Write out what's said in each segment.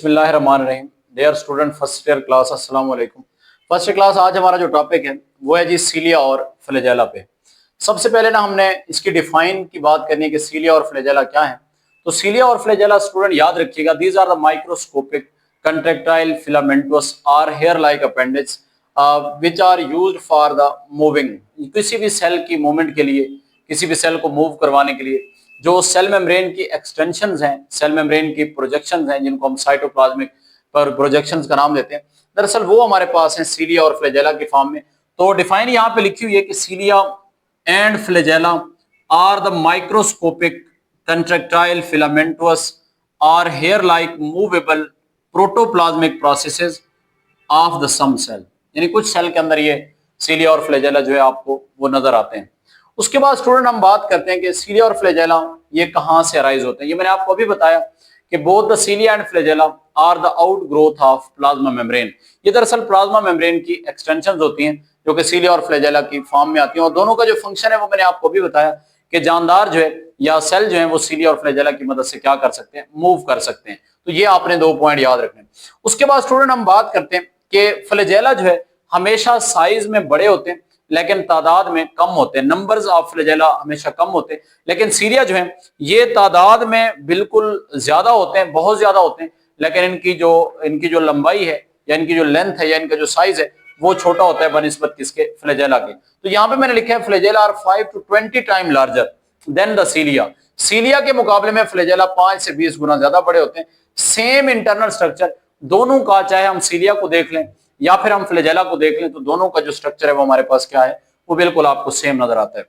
बिस्मिल्लाहिर्रहमानिर्रहीम। Dear student first year class, अस्सलाम वालेकुम। फर्स्ट ईयर क्लास, आज हमारा जो टॉपिक है वो है जी सीलिया और फ्लैजेला पे। सबसे पहले ना हमने इसकी डिफाइन की बात करनी है कि सीलिया और फ्लैजेला क्या है। तो सीलिया और फ्लैजेला स्टूडेंट याद रखिएगा, these are the microscopic contractile filamentous or hair like appendage which are used for the moving. किसी भी सेल की मूवमेंट के लिए, किसी भी सेल को मूव करवाने के लिए जो सेल मेम्ब्रेन की एक्सटेंशंस हैं, सेल मेम्ब्रेन की प्रोजेक्शंस हैं, जिनको हम साइटोप्लाज्मिक पर प्रोजेक्शंस का नाम देते हैं, दरअसल वो हमारे पास हैं सीलिया और फ्लैजेला के फॉर्म में। तो डिफाइन यहाँ पे लिखी हुई है कि cilia and flagella are the microscopic contractile filamentous or hair like movable protoplasmic processes of the some cell. यानी कुछ सेल के अंदर ये सीलिया और फ्लैजेला जो है आपको वो नजर आते हैं। उसके बाद स्टूडेंट हम बात करते हैं कि सीलिया और फ्लैजेला ये कहां से अराइज होते हैं। ये मैंने आपको अभी बताया कि both the cilia and flagella are the outgrowth of plasma membrane. ये दरअसल प्लाज्मा मेम्ब्रेन की एक्सटेंशंस होती हैं जो कि सीलिया और फ्लैजेला की फॉर्म में आती हैं, और दोनों का जो फंक्शन है वो मैंने आपको अभी बताया कि जानदार जो है या सेल जो है वो सीलिया और फ्लैजेला की मदद से क्या कर सकते हैं, मूव कर सकते हैं। तो ये आपने दो पॉइंट याद रखने। उसके बाद स्टूडेंट हम बात करते हैं कि फ्लैजेला जो है हमेशा साइज में बड़े होते हैं लेकिन तादाद में कम होते हैं। नंबर्स ऑफ फ्लैजेला हमेशा कम होते हैं, लेकिन सीलिया जो है ये तादाद में बिल्कुल ज्यादा होते हैं, बहुत ज्यादा होते हैं, लेकिन इनकी जो लंबाई है या इनकी जो लेंथ है या इनका जो साइज है वो छोटा होता है बनिस्बत किसके, फ्लैजेला के। तो यहाँ पे मैंने लिखा है flagella are 5 to 20 time larger than the cilia. Cilia के मुकाबले में फ्लैजेला 5 से 20 गुना ज्यादा बड़े होते हैं। सेम इंटरनल स्ट्रक्चर दोनों का, चाहे हम सीलिया को देख लें या फिर हम फ्लैजेला को देख लें, तो दोनों का जो स्ट्रक्चर है वो हमारे पास क्या है, वो बिल्कुल आपको सेम नजर आता है।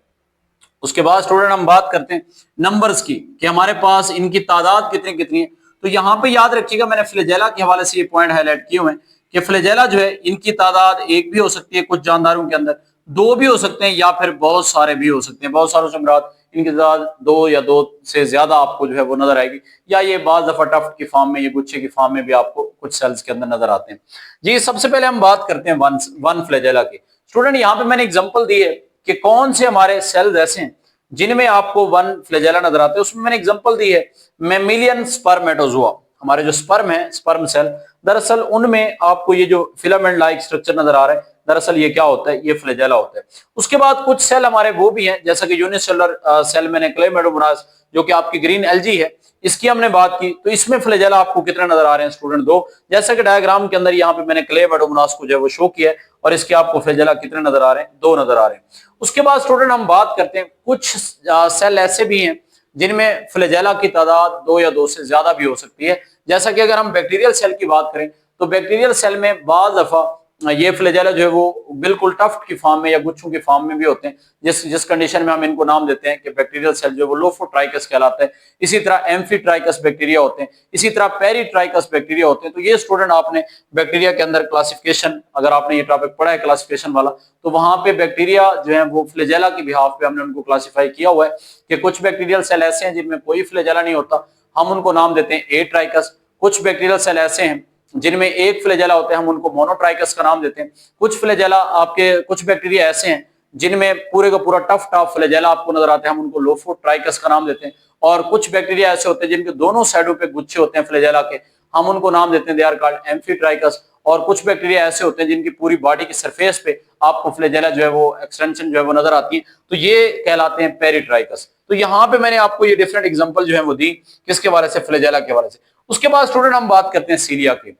उसके बाद स्टूडेंट हम बात करते हैं नंबर्स की कि हमारे पास इनकी तादाद कितनी कितनी है। तो यहां पे याद रखिएगा, मैंने फ्लैजेला के हवाले से ये पॉइंट हाईलाइट किए हुए हैं कि फ्लैजेला जो है इनकी तादाद एक भी हो सकती है, कुछ जानदारों के अंदर दो भी हो सकते हैं, या फिर बहुत सारे भी हो सकते हैं। बहुत सारों से मुराद इनकी तादाद दो या दो से ज्यादा आपको जो है वो नजर आएगी, या ये बाज दफा टफ्ट की फॉर्म में, ये गुच्छे की फॉर्म में भी आपको कुछ सेल्स के अंदर नजर आते हैं। जी सबसे पहले हम बात करते हैं वन फ्लैजेला की। स्टूडेंट यहाँ पे मैंने एग्जांपल दी है कि कौन से हमारे सेल्स ऐसे हैं जिनमें आपको वन फ्लैजेला नजर आते हैं। उसमें मैंने एग्जांपल दी है मेमिलियन स्पर्मेटोजोआ। हमारे जो स्पर्म है, स्पर्म सेल, दरअसल उनमें आपको ये जो फिलामेंट लाइक स्ट्रक्चर नजर आ रहा है, दरअसल ये क्या होता है, ये फ्लैजेला होता है। उसके बाद कुछ सेल हमारे वो भी हैं, जैसा कि यूनिसेलुलर सेल मैंने क्लेमेडोमोनास जो कि आपकी ग्रीन एल्गी है, इसकी हमने बात की। तो इसमें फ्लैजेला आपको कितने नजर आ रहे हैं स्टूडेंट, दो। जैसा कि डायग्राम के अंदर यहाँ पे मैंने क्लेमेडोमोनास को जो है वो शो किया है, और इसके आपको फ्लैजेला कितने नजर आ रहे हैं, दो नजर आ रहे हैं। उसके बाद स्टूडेंट हम बात करते हैं कुछ सेल ऐसे भी हैं जिनमें फ्लैजेला की तादाद दो या दो से ज्यादा भी हो सकती है। जैसा कि अगर हम बैक्टीरियल सेल की बात करें तो बैक्टीरियल सेल में बाज दफा ये फ्लैजेला जो है वो बिल्कुल टफ्ट की फॉर्म में या गुच्छों की फॉर्म में भी होते हैं, जिस कंडीशन में हम इनको नाम देते हैं कि बैक्टीरियल सेल जो है वो लोफोट्राइकस कहलाता है। इसी तरह एम्फीट्राइकस बैक्टीरिया होते हैं, इसी तरह पेरीट्राइकस बैक्टीरिया होते हैं। तो ये स्टूडेंट आपने बैक्टीरिया के अंदर क्लासिफिकेशन, अगर आपने ये टॉपिक पढ़ा है क्लासिफिकेशन वाला, तो वहां पे बैक्टीरिया जो है वो फ्लैजेला की बिहाफ पे हमने उनको क्लासिफाई किया हुआ है कि कुछ बैक्टीरियल सेल ऐसे हैं जिनमें कोई फ्लैजेला नहीं होता, हम उनको नाम देते हैं एट्राइकस। कुछ बैक्टीरियल सेल ऐसे हैं जिनमें एक फ्लैजेला होते हैं, हम उनको मोनोट्राइकस का नाम देते हैं। कुछ फ्लैजेला आपके, कुछ बैक्टीरिया ऐसे हैं जिनमें पूरे का पूरा टफ टफ फ्लैजेला आपको नजर आते हैं, हम उनको लोफोट्राइकस का नाम देते हैं। और कुछ बैक्टीरिया ऐसे होते हैं जिनके दोनों साइडों पे गुच्छे होते हैं फ्लैजेला के, हम उनको नाम देते हैं, दे आर कॉल्ड एम्फीट्राइकस। और कुछ बैक्टीरिया ऐसे होते हैं जिनकी पूरी बॉडी की सरफेस पे आपको फ्लैजेला जो है वो एक्सटेंशन जो है वो नजर आती है, तो ये कहलाते हैं पेरीट्राइकस। तो यहाँ पे मैंने आपको ये डिफरेंट एग्जांपल जो है वो दी, किसके बारे से, फ्लैजेला के बारे से। उसके बाद स्टूडेंट हम बात करते हैं सीलिया की।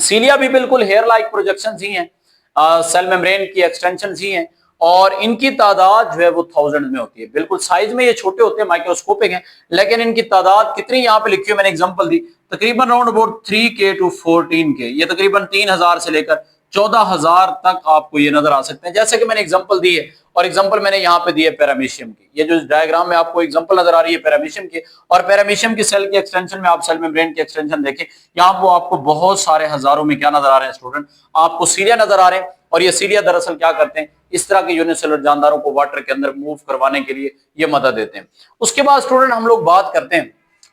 सीलिया भी बिल्कुल हेयर लाइक प्रोजेक्शंस ही हैं, सेल मेम्ब्रेन की एक्सटेंशंस ही हैं, और इनकी तादाद जो है वो थाउजेंड में होती है। बिल्कुल साइज में ये छोटे होते हैं, माइक्रोस्कोपिक हैं, लेकिन इनकी तादाद कितनी यहाँ पे लिखी है, मैंने एग्जांपल दी, तकरीबन round about 3K to 14K। ये तकरीबन 3000 से लेकर 14,000 तक आपको ये नजर आ सकते हैं, जैसे कि मैंने एग्जांपल दी है। और एग्जांपल मैंने यहाँ पे दी है पैरामीशियम की। ये जो डायग्राम में आपको एग्जांपल नजर आ रही है पैरामीशियम की, और पैरामीशियम की सेल की एक्सटेंशन में आप सेल मेम्ब्रेन की एक्सटेंशन देखें, यहाँ वो आपको बहुत सारे हजारों में क्या नजर आ रहे हैं स्टूडेंट, आपको सीलिया नजर आ रहे हैं। और ये सीलिया दरअसल क्या करते हैं, इस तरह के यूनिसेलुलर जानदारों को वाटर के अंदर मूव करवाने के लिए ये मदद देते हैं। उसके बाद स्टूडेंट हम लोग बात करते हैं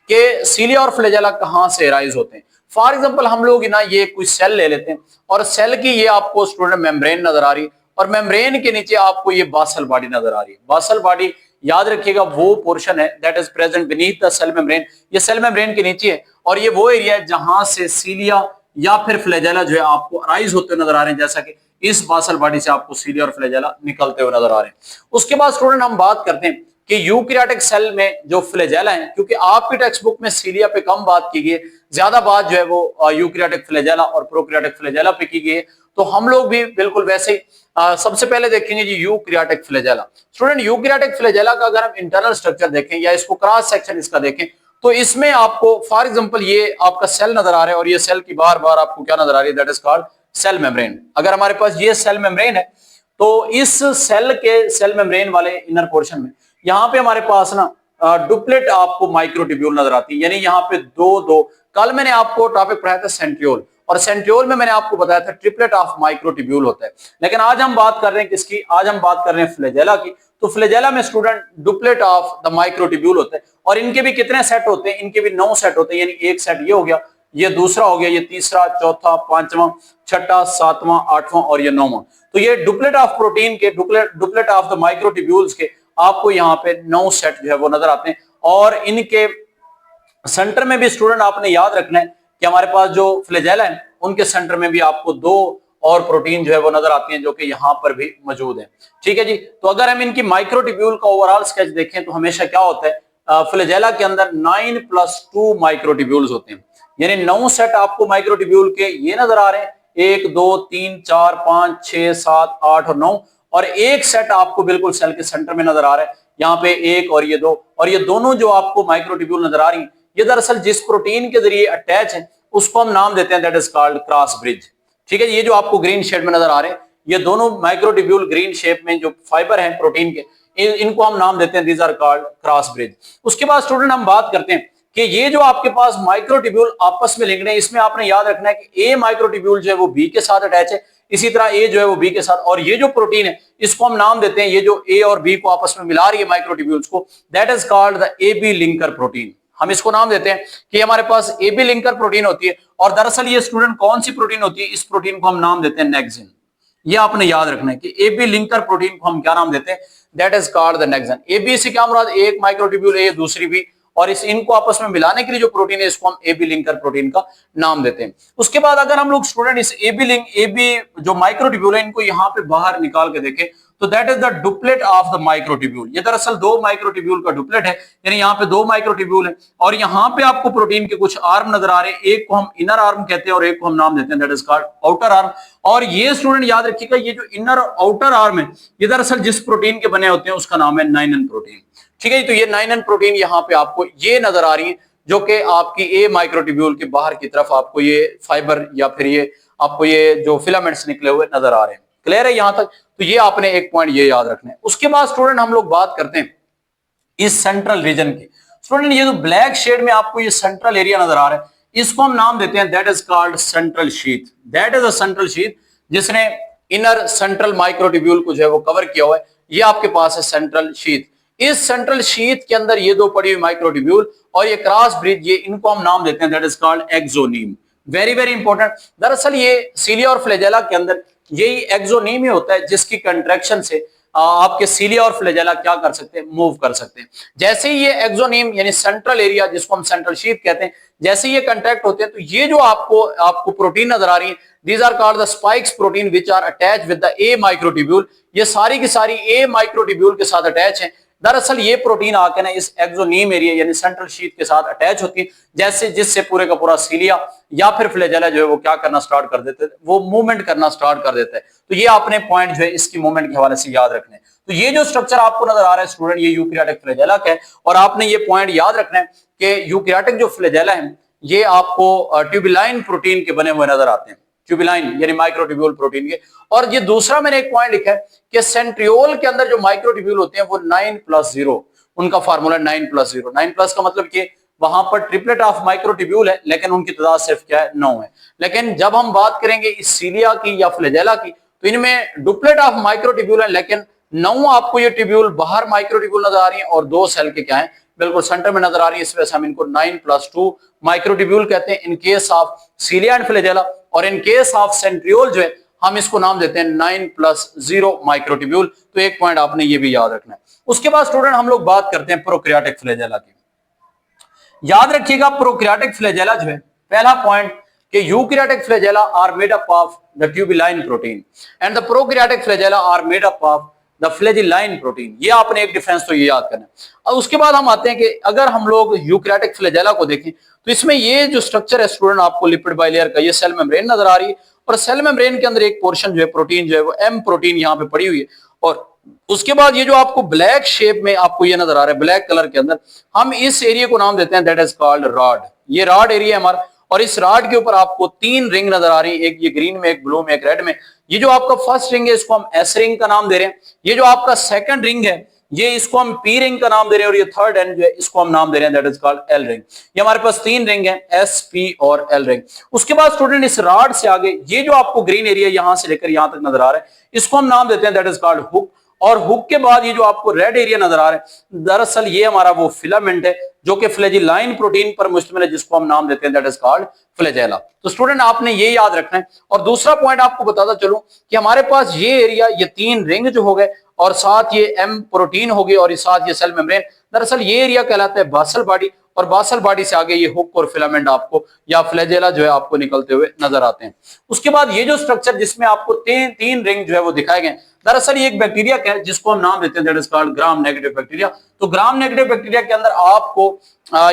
कि सीलिया और फ्लैजेला कहाँ से राइज होते हैं। फॉर एग्जांपल हम लोग ना ये कोई सेल ले लेते हैं, और सेल की ये आपको स्टूडेंट मेम्ब्रेन नजर आ रही है, और मेम्ब्रेन के नीचे आपको ये बासल बॉडी नजर आ रही है। बासल बॉडी याद रखिएगा वो पोर्शन है that is present beneath the cell membrane, ये सेल मेम्ब्रेन के नीचे है और ये वो एरिया है जहां से सीलिया या फिर फ्लैजेला जो है आपको अराइज होते हुए नजर आ रहे हैं, जैसा कि इस बासल बॉडी से आपको सीलिया और फ्लैजेला निकलते हुए नजर आ रहे हैं। उसके बाद स्टूडेंट हम बात करते हैं कि यूकैरियोटिक सेल में जो फ्लैजेला है, क्योंकि आपकी टेक्स्ट बुक में सीलिया पे कम बात की गई है, ज्यादा बात जो है वो यूकैरियोटिक फ्लैजेला और प्रोकैरियोटिक फ्लैजेला पे की गई है, तो हम लोग भी बिल्कुल वैसे ही सबसे पहले देखेंगे जी eukaryotic flagella. Student eukaryotic flagella का अगर हम इंटरनल स्ट्रक्चर देखें या इसको क्रॉस सेक्शन इसका देखें तो इसमें आपको फॉर एग्जांपल ये आपका सेल नजर आ रहा है और ये सेल की बार बार आपको क्या नजर आ रही है, that is called cell membrane. अगर हमारे पास ये सेल मेम्ब्रेन है तो इस सेल के सेल मेम्ब्रेन वाले इनर पोर्शन में यहाँ पे हमारे पास ना डुप्लेट आपको माइक्रोट्यूब्यूल नजर आती है, यानी यहाँ पे दो दो, कल मैंने आपको टॉपिक पढ़ाया था सेंट्रियोल और सेंट्रियोल में मैंने आपको बताया था ट्रिपलेट ऑफ माइक्रोट्यूब्यूल होता है, लेकिन आज हम बात कर रहे हैं किसकी, आज हम बात कर रहे हैं फ्लैजेला की। तो फ्लैजेला में student duplet of the microtubule होते हैं और इनके भी कितने सेट होते हैं, इनके भी 9 सेट होते हैं, यानी एक सेट ये हो गया, ये दूसरा हो गया, ये तीसरा, चौथा, पांचवा, छठा, सातवां, आठवां और ये 9वां। तो ये डुप्लेट ऑफ प्रोटीन के डुप्लेट ऑफ द माइक्रोट्यूब्यूल्स के आपको यहाँ पे 9 सेट जो है वो नजर आते हैं और इनके सेंटर में भी स्टूडेंट आपने याद रखना है कि हमारे पास जो फ्लैजेला है उनके सेंटर में भी आपको 2 और प्रोटीन जो है वो नजर आती हैं जो कि यहाँ पर भी मौजूद है। ठीक है जी, तो अगर हम इनकी माइक्रोट्यूब्यूल का ओवरऑल स्केच देखें तो हमेशा क्या होता है, फ्लैजेला के अंदर 9+2 माइक्रोट्यूब्यूल्स होते हैं, यानी 9 सेट आपको माइक्रोट्यूब्यूल के ये नजर आ रहे हैं, 1 2 3 4 5 6 7 8 और 9, और एक सेट आपको बिल्कुल सेल के सेंटर में नजर आ रहा है, यहाँ पे 1 और ये 2, और ये दोनों जो आपको माइक्रोट्यूब्यूल नजर आ रही है ये दरअसल जिस प्रोटीन के जरिए अटैच है उसको हम नाम देते हैं that is called cross bridge. ठीक है, ये जो आपको ग्रीन शेड में नजर आ रहे हैं ये दोनों माइक्रोट्यूब्यूल ग्रीन शेप में जो फाइबर हैं प्रोटीन के, इनको हम नाम देते हैं these are called cross bridge. उसके बाद स्टूडेंट हम बात करते हैं कि ये जो आपके पास माइक्रोट्यूब्यूल आपस में लिंक्ड है, इसमें आपने याद रखना है कि ए माइक्रोट्यूब्यूल जो है वो बी के साथ अटैच है, इसी तरह ए जो है वो बी के साथ, और ये जो प्रोटीन है इसको हम नाम देते हैं, ये जो ए और बी को आपस में मिला रही है माइक्रोट्यूब्यूल्स को, that is called the A B linker protein. हम इसको नाम देते हैं कि हमारे पास ए बी लिंकर प्रोटीन होती है, और दरअसल ये स्टूडेंट कौन सी प्रोटीन होती है, इस प्रोटीन को हम नाम देते हैं नेक्सिन। ये आपने याद रखना है कि ए बी लिंकर प्रोटीन को हम क्या नाम देते हैं, that is called the nexin. A B से क्या मुराद, एक माइक्रोट्यूब्यूल ए दूसरी बी, और इनको आपस में मिलाने के लिए जो प्रोटीन है इसको हम ए बी लिंकर प्रोटीन का नाम देते हैं। उसके बाद अगर हम लोग स्टूडेंट इस ए बी जो माइक्रोट्यूब्यूल है इनको यहाँ पे बाहर निकाल के देखें तो that is the duplet of the microtubule. ये दरअसल 2 माइक्रोट्यूब्यूल का डुप्लेट है, यानी यहाँ पे 2 माइक्रोट्यूब्यूल है और यहाँ पे आपको प्रोटीन के कुछ आर्म नजर आ रहे हैं, एक को हम इनर आर्म कहते हैं और एक को हम नाम देते हैं that is called outer arm. और ये स्टूडेंट याद रखिएगा ये जो इनर आउटर आर्म है ये दरअसल जिस प्रोटीन के बने होते हैं उसका नाम है 9N प्रोटीन। ठीक है, तो ये 9N प्रोटीन यहाँ पे आपको ये नजर आ रही है जो कि आपकी ए माइक्रोट्यूब्यूल के बाहर की तरफ आपको ये फाइबर या फिर ये आपको ये जो फिलामेंट्स निकले हुए नजर आ रहे हैं। क्लियर है यहाँ तक? तो ये आपने एक पॉइंट ये याद रखना है। उसके बाद स्टूडेंट हम लोग बात करते हैं इस सेंट्रल रीजन की। स्टूडेंट ये जो ब्लैक शेड में आपको ये सेंट्रल एरिया नजर आ रहा है इसको हम नाम देते हैं that is called central sheath. That is a central sheath जिसने इनर सेंट्रल माइक्रोट्यूब्यूल को जो है वो कवर किया हुआ है, ये आपके पास है सेंट्रल शीथ। इस सेंट्रल शीथ के अंदर ये 2 पड़ी हुई माइक्रोट्यूब्यूल और ये क्रॉस ब्रिज, ये इनको हम नाम देते हैं that is called axoneme. Very very important. दरअसल ये सीलिया और फ्लैजेला के अंदर यही एक्सोनीम ही होता है जिसकी कंट्रैक्शन से आपके सीलिया और फ्लैजेला क्या कर सकते हैं, मूव कर सकते हैं। जैसे ही ये एक्सोनीम यानी सेंट्रल एरिया जिसको हम सेंट्रल शीथ कहते हैं, जैसे ही ये कंट्रैक्ट होते हैं तो ये जो आपको प्रोटीन नजर आ रही है these are called the spikes protein which are attach with the A microtubule. ये सारी की सारी ए माइक्रोट्यूब्यूल के साथ अटैच है। दरअसल ये प्रोटीन आके ना इस एक्सोनीम एरिया यानी सेंट्रल शीथ के साथ अटैच होती है, जैसे जिससे पूरे का पूरा सीलिया या फिर फ्लैजेला जो है वो क्या करना स्टार्ट कर देते हैं, वो मूवमेंट करना स्टार्ट कर देता है। तो ये आपने पॉइंट जो है इसकी मूवमेंट के हवाले से याद रखने। तो ये जो स्ट्रक्चर आपको नजर आ रहा है स्टूडेंट ये यूकैरियोटिक फ्लैजेला का है, और आपने ये पॉइंट याद रखना है कि यूकैरियोटिक जो फ्लैजेला है ये आपको ट्यूबुलाइन प्रोटीन के बने हुए नजर आते हैं, ट्यूबुलाइन यानी माइक्रोट्यूब्यूल प्रोटीन के। और ये दूसरा मैंने एक पॉइंट लिखा है कि सेंट्रियोल के अंदर जो माइक्रोट्यूब्यूल होते हैं वो 9+0, उनका फार्मूला 9+0। 9+ का मतलब कि वहां पर ट्रिपलेट ऑफ माइक्रोट्यूब्यूल है लेकिन उनकी तादाद सिर्फ क्या है, 9 है। लेकिन जब हम बात करेंगे इस सीलिया की या फ्लैजेला की तो इनमें डुप्लेट ऑफ माइक्रोट्यूब्यूल है लेकिन 9 आपको ये ट्यूब्यूल बाहर माइक्रोट्यूब्यूल नजर आ रही है और 2 सेल के क्या है बिल्कुल सेंटर में नजर आ रही है, इस वजह से हम इनको 9+2 माइक्रोट्यूब्यूल कहते हैं in case of सीलिया and flagella. और इन केस ऑफ सेंट्रियोल जो है हम इसको नाम देते हैं 9+0 माइक्रोट्यूब्यूल। तो एक पॉइंट आपने ये भी याद रखना है। उसके बाद स्टूडेंट हम लोग बात करते हैं प्रोकैरियोटिक फ्लैजेला की। याद रखिएगा प्रोकैरियोटिक फ्लैजेला जो है, पहला पॉइंट कि eukaryotic flagella are made up of the tubulin protein and the prokaryotic flagella are made up of the flagellin protein. ये आपने एक डिफरेंस तो ये याद करना है। और उसके बाद हम आते हैं कि अगर हम लोग यूकैरियोटिक फ्लैजेला को देखें तो इसमें ये जो स्ट्रक्चर है स्टूडेंट, आपको लिपिड बाइलेयर का ये सेल मेम्ब्रेन नजर आ रही है, और सेल मेम्ब्रेन के अंदर एक पोर्शन जो है प्रोटीन जो है वो एम प्रोटीन यहाँ पे पड़ी हुई है। और उसके बाद ये जो आपको ब्लैक शेप में आपको ये नजर आ रहा है ब्लैक कलर के अंदर, हम इस एरिया को नाम देते हैं दैट इज कॉल्ड रॉड। ये रॉड एरिया है हमारा, और इस रॉड के ऊपर आपको 3 रिंग नजर आ रही है, एक ये ग्रीन में, एक ब्लू में, एक रेड में। ये जो आपका फर्स्ट रिंग है इसको हम एस रिंग का नाम दे रहे हैं। ये जो आपका सेकंड रिंग है ये इसको हम पी रिंग का नाम दे रहे हैं, और ये थर्ड एंड जो है इसको हम नाम दे रहे हैं that is called L ring. ये हमारे पास 3 रिंग है, एस, पी और एल रिंग। उसके बाद स्टूडेंट इस रॉड से आगे ये जो आपको ग्रीन एरिया यहां से लेकर यहां तक नजर आ रहा है इसको हम नाम देते हैं दैट इज कॉल्ड हुक। और हुक के बाद ये जो आपको रेड एरिया नजर आ रहा है दरअसल ये हमारा वो फिलामेंट है जो कि फ्लैजिलाइन प्रोटीन पर मुश्तमिल है, जिसको हम नाम देते हैं दैट इज कॉल्ड फ्लैजेला। तो स्टूडेंट आपने ये याद रखना है। और दूसरा पॉइंट आपको बताता चलूं कि हमारे पास ये एरिया, ये 3 रिंग जो हो गए और साथ ये एम प्रोटीन हो गई और साथ ये सेल मेम्ब्रेन, दरअसल ये एरिया कहलाता है बासल बॉडी, और बासल बॉडी से आगे ये हुक और फिलामेंट आपको या फ्लैजेला जो है आपको निकलते हुए नजर आते हैं। उसके बाद ये जो स्ट्रक्चर जिसमें आपको 3 रिंग जो है वो दिखाए गए, दरअसल ये एक बैक्टीरिया का है जिसको हम नाम देते हैं that is called gram negative bacteria. तो ग्राम नेगेटिव बैक्टीरिया के अंदर आपको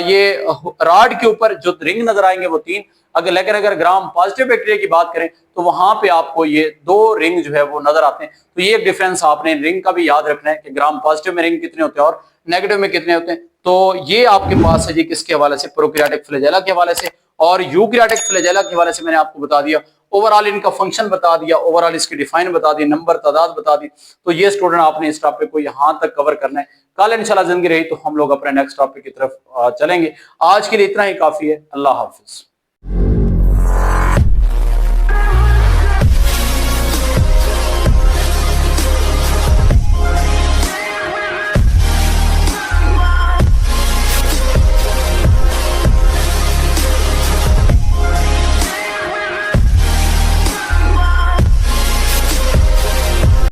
ये रॉड के ऊपर जो रिंग नजर आएंगे वो 3, लेकिन अगर ग्राम पॉजिटिव बैक्टीरिया की बात करें तो वहां पे आपको ये 2 रिंग जो है वो नजर आते हैं। तो ये एक डिफरेंस आपने रिंग का भी याद रखना है कि ग्राम पॉजिटिव में रिंग कितने होते हैं और नेगेटिव में कितने होते हैं। तो ये आपके पास है जी किसके हवाले से, प्रोकैरियोटिक फ्लैजेला के हवाले से। और यूकैरियोटिक फ्लैजेला के हवाले से मैंने आपको बता दिया, ओवरऑल इनका फंक्शन बता दिया, ओवरऑल इसकी डिफाइन बता दी, नंबर तादाद बता दी। तो ये स्टूडेंट आपने इस टॉपिक को यहां तक कवर करना है। कल इंशाल्लाह जिंदगी रही तो हम लोग अपने नेक्स्ट टॉपिक की तरफ चलेंगे। आज के लिए इतना ही काफी है। अल्लाह हाफिज।